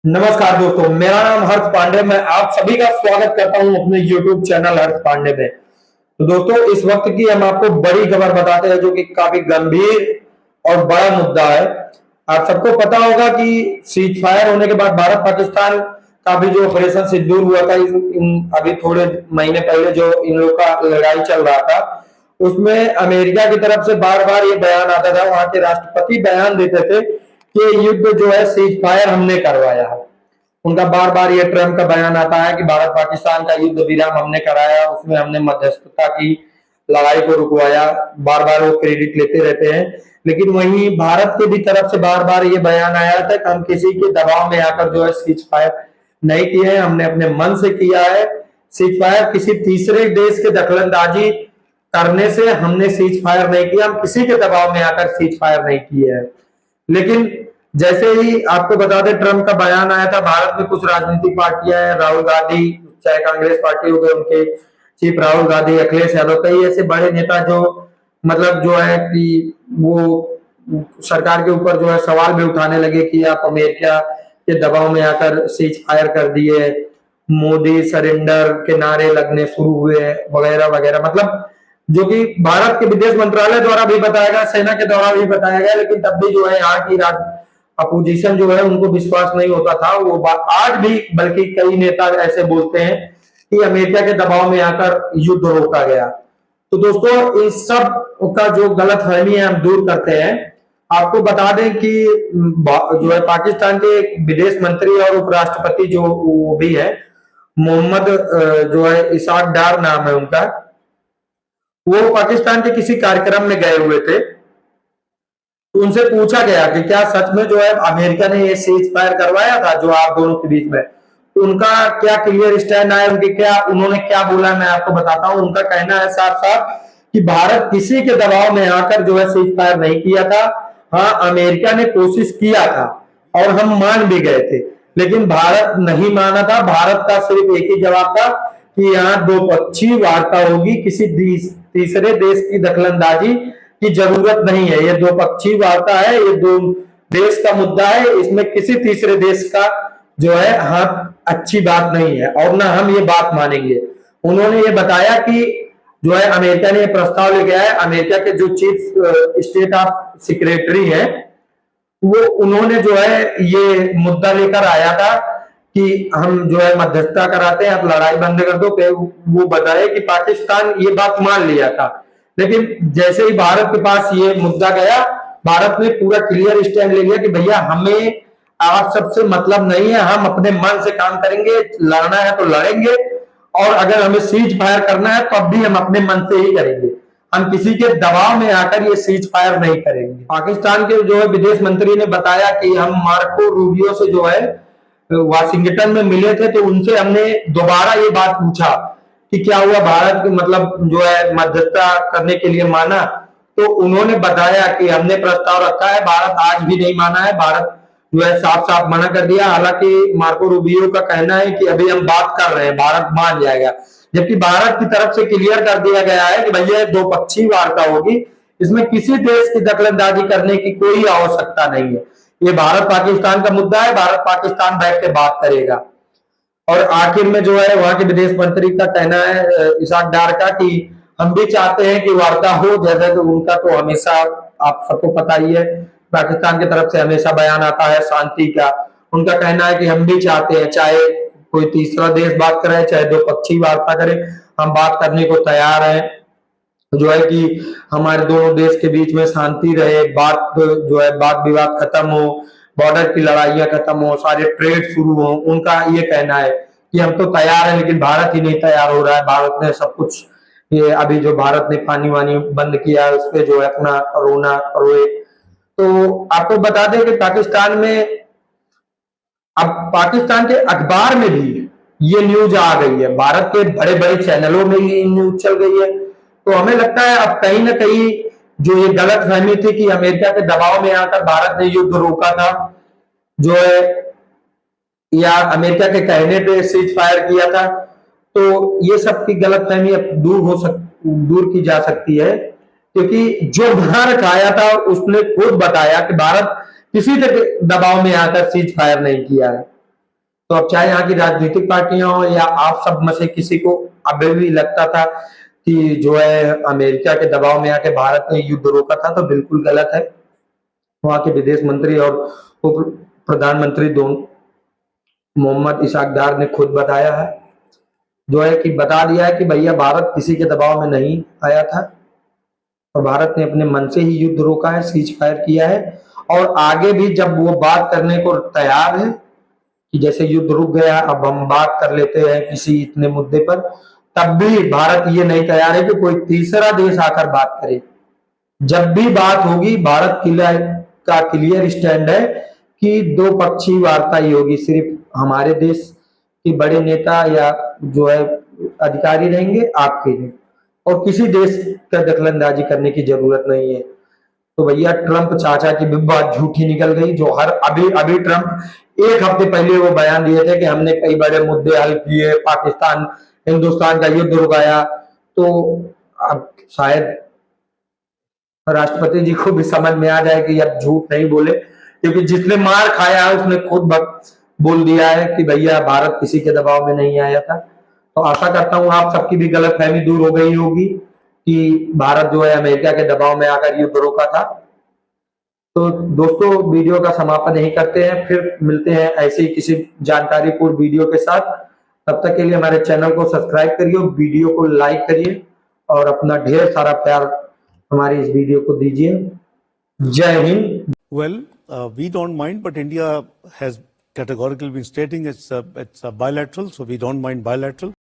नमस्कार दोस्तों, मेरा नाम हर्ष पांडे। मैं आप सभी का स्वागत करता हूं अपने YouTube चैनल हर्ष पांडे में। तो दोस्तों, इस वक्त की हम आपको बड़ी खबर बताते हैं जो कि काफी गंभीर और बड़ा मुद्दा है। आप सबको पता होगा कि सीज फायर होने के बाद भारत पाकिस्तान का भी जो ऑपरेशन सिंदूर हुआ था, अभी थोड़े महीने पहले जो इन लोग का लड़ाई चल रहा था, उसमें अमेरिका की तरफ से बार बार ये बयान आता था, वहां के राष्ट्रपति बयान देते थे कि युद्ध जो है सीज फायर हमने करवाया है। उनका बार बार ये ट्रम्प का बयान आता है कि भारत पाकिस्तान का युद्ध विराम हमने कराया, उसमें हमने मध्यस्थता की, लड़ाई को रुकवाया। बार बार वो क्रेडिट लेते रहते हैं। लेकिन वहीं भारत की भी तरफ से बार बार ये बयान आया था कि हम किसी के दबाव में आकर जो है सीज फायर नहीं किए हैं, हमने अपने मन से किया है। सीज फायर किसी तीसरे देश के दखलंदाजी करने से हमने सीज फायर नहीं किया, हम किसी के दबाव में आकर सीज फायर नहीं किए हैं। लेकिन जैसे ही आपको बता दें, ट्रम्प का बयान आया था, भारत में कुछ राजनीतिक पार्टियां हैं, राहुल गांधी, चाहे कांग्रेस पार्टी हो गए, उनके चीफ राहुल गांधी, अखिलेश यादव, कई ऐसे बड़े नेता जो मतलब जो है कि वो सरकार के ऊपर जो है सवाल भी उठाने लगे कि आप अमेरिका के दबाव में आकर सीज फायर कर दिए, मोदी सरेंडर के नारे लगने शुरू हुए, वगैरह वगैरह। मतलब जो कि भारत के विदेश मंत्रालय द्वारा भी बताया गया, सेना के द्वारा भी बताया गया, लेकिन तब भी जो है यहाँ की अपोजिशन जो है उनको विश्वास नहीं होता था। वो आज भी बल्कि कई नेता ऐसे बोलते हैं कि अमेरिका के दबाव में आकर युद्ध रोका गया। तो दोस्तों, इस सब का जो गलत फहमी है हम दूर करते हैं। आपको बता दें कि जो है पाकिस्तान के विदेश मंत्री और उपराष्ट्रपति जो वो भी है, मोहम्मद जो है इसाक डार नाम है उनका, वो पाकिस्तान के किसी कार्यक्रम में गए हुए थे। तो उनसे पूछा गया कि क्या सच में जो है अमेरिका ने ये सीज फायर करवाया था जो आप दोनों के बीच में। तो उनका क्या क्लियर स्टैंड आया, उन्होंने क्या बोला, मैं आपको बताता हूं। उनका कहना है साफ साफ कि भारत किसी के दबाव में आकर जो है सीज फायर नहीं किया था। हाँ, अमेरिका ने कोशिश किया था और हम मान भी गए थे, लेकिन भारत नहीं माना था। भारत का सिर्फ एक ही जवाब था कि यहाँ द्विपक्षीय वार्ता होगी, किसी तीसरे देश की दखलंदाजी की जरूरत नहीं है। ये दो पक्षीय वार्ता है, ये दो देश का मुद्दा है, इसमें किसी तीसरे देश का जो है हाथ अच्छी बात नहीं है और ना हम ये बात मानेंगे। उन्होंने ये बताया कि जो है अमेरिका ने ये प्रस्ताव लेके आया। अमेरिका के जो चीफ स्टेट ऑफ सेक्रेटरी है, वो उन्होंने जो है ये मुद्दा लेकर आया था कि हम जो है मध्यस्थता कराते हैं, आप लड़ाई बंद कर दो। वो बताए कि पाकिस्तान ये बात मान लिया था, लेकिन जैसे ही भारत के पास ये मुद्दा गया, भारत ने पूरा क्लियर स्टैंड ले लिया कि भैया हमें आप सबसे मतलब नहीं है, हम अपने मन से काम करेंगे, लड़ना है तो लड़ेंगे, और अगर हमें सीज फायर करना है तो अब भी हम अपने मन से ही करेंगे, हम किसी के दबाव में आकर ये सीज फायर नहीं करेंगे। पाकिस्तान के जो है विदेश मंत्री ने बताया कि हम मार्को रूबियो से जो है वाशिंगटन में मिले थे, तो उनसे हमने दोबारा ये बात पूछा कि क्या हुआ, भारत मतलब जो है मध्यस्थता करने के लिए माना। तो उन्होंने बताया कि हमने प्रस्ताव रखा है, भारत आज भी नहीं माना है। भारत जो है साफ साफ मना कर दिया। हालांकि मार्को रूबियो का कहना है कि अभी हम बात कर रहे हैं, भारत मान जाएगा, जबकि भारत की तरफ से क्लियर कर दिया गया है कि भैया दो पक्षीय वार्ता होगी, इसमें किसी देश की दखलंदाजी करने की कोई आवश्यकता नहीं है। ये भारत पाकिस्तान का मुद्दा है, भारत पाकिस्तान बैठ के बात करेगा। और आखिर में जो है वहां के विदेश मंत्री का कहना है, इसाक डार का, कि हम भी चाहते हैं कि वार्ता हो, जैसा कि उनका तो हमेशा आप सबको पता ही है, पाकिस्तान की तरफ से हमेशा बयान आता है शांति का। उनका कहना है कि हम भी चाहते हैं, चाहे कोई तीसरा देश बात करे, चाहे दो पक्षी वार्ता करे, हम बात करने को तैयार हैं। जो है कि हमारे दोनों देश के बीच में शांति रहे, बात जो है बात विवाद खत्म हो, बॉर्डर की लड़ाइयां खत्म हो, सारे ट्रेड शुरू हो। उनका ये कहना है कि हम तो तैयार हैं, लेकिन भारत ही नहीं तैयार हो रहा है। भारत ने सब कुछ, ये अभी जो भारत ने पानी वानी बंद किया है, उस पर जो है अपना रोना रोए। तो आपको बता दें कि पाकिस्तान में अब पाकिस्तान के अखबार में भी ये न्यूज आ गई है, भारत के बड़े बड़े चैनलों में ये न्यूज चल गई है। तो हमें लगता है अब कहीं ना कहीं जो ये गलत फहमी थी कि अमेरिका के दबाव में आकर भारत ने युद्ध रोका था, जो है, या अमेरिका के कहने पे सीज फायर किया था, तो ये सब की गलत फहमी अब दूर की जा सकती है। क्योंकि जो बाहर खाया था उसने खुद बताया कि भारत किसी के दबाव में आकर सीज फायर नहीं किया है। तो अब चाहे यहाँ की राजनीतिक पार्टियां हो या आप सब में से किसी को अभी भी लगता था कि जो है अमेरिका के दबाव में आके भारत ने युद्ध रोका था, तो बिल्कुल गलत है। वहां के विदेश मंत्री और उप प्रधानमंत्री दोनों मोहम्मद इसाक डार ने खुद बताया है, जो है कि बता दिया है कि भैया भारत किसी के दबाव में नहीं आया था और भारत ने अपने मन से ही युद्ध रोका है, सीज फायर किया है और आगे भी जब वो बात करने को तैयार है कि जैसे युद्ध रुक गया अब हम बात कर लेते हैं किसी इतने मुद्दे पर, तब भी भारत ये नहीं तैयार है कि कोई तीसरा देश आकर बात करे। जब भी बात होगी भारत का क्लियर स्टैंड है कि दो पक्षी वार्ता ही होगी, सिर्फ हमारे देश के बड़े नेता या जो है अधिकारी रहेंगे आपके लिए, और किसी देश का दखलंदाजी करने की जरूरत नहीं है। तो भैया ट्रंप चाचा की भी बात झूठी निकल गई, जो हर अभी अभी ट्रंप एक हफ्ते पहले वो बयान दिए थे कि हमने कई बड़े मुद्दे हल किए, पाकिस्तान हिंदुस्तान का युद्ध रुकाया। तो अब शायद राष्ट्रपति जी को भी समझ में आ जाए कि अब झूठ नहीं बोले, क्योंकि जिसने मार खाया है उसने खुद बोल दिया है कि भैया भारत किसी के दबाव में नहीं आया था। तो आशा करता हूं आप सबकी भी गलतफहमी दूर हो गई होगी कि भारत जो है अमेरिका के दबाव में आकर युद्ध रोका था। तो दोस्तों वीडियो का समापन यही करते हैं, फिर मिलते हैं ऐसी किसी जानकारीपूर्ण वीडियो के साथ। तब तक के लिए हमारे चैनल को सब्सक्राइब करिए, वीडियो को लाइक करिए और अपना ढेर सारा प्यार हमारी इस वीडियो को दीजिए। जय Hind. Well, we don't mind, but India has categorically been stating it's a bilateral, so we don't mind bilateral.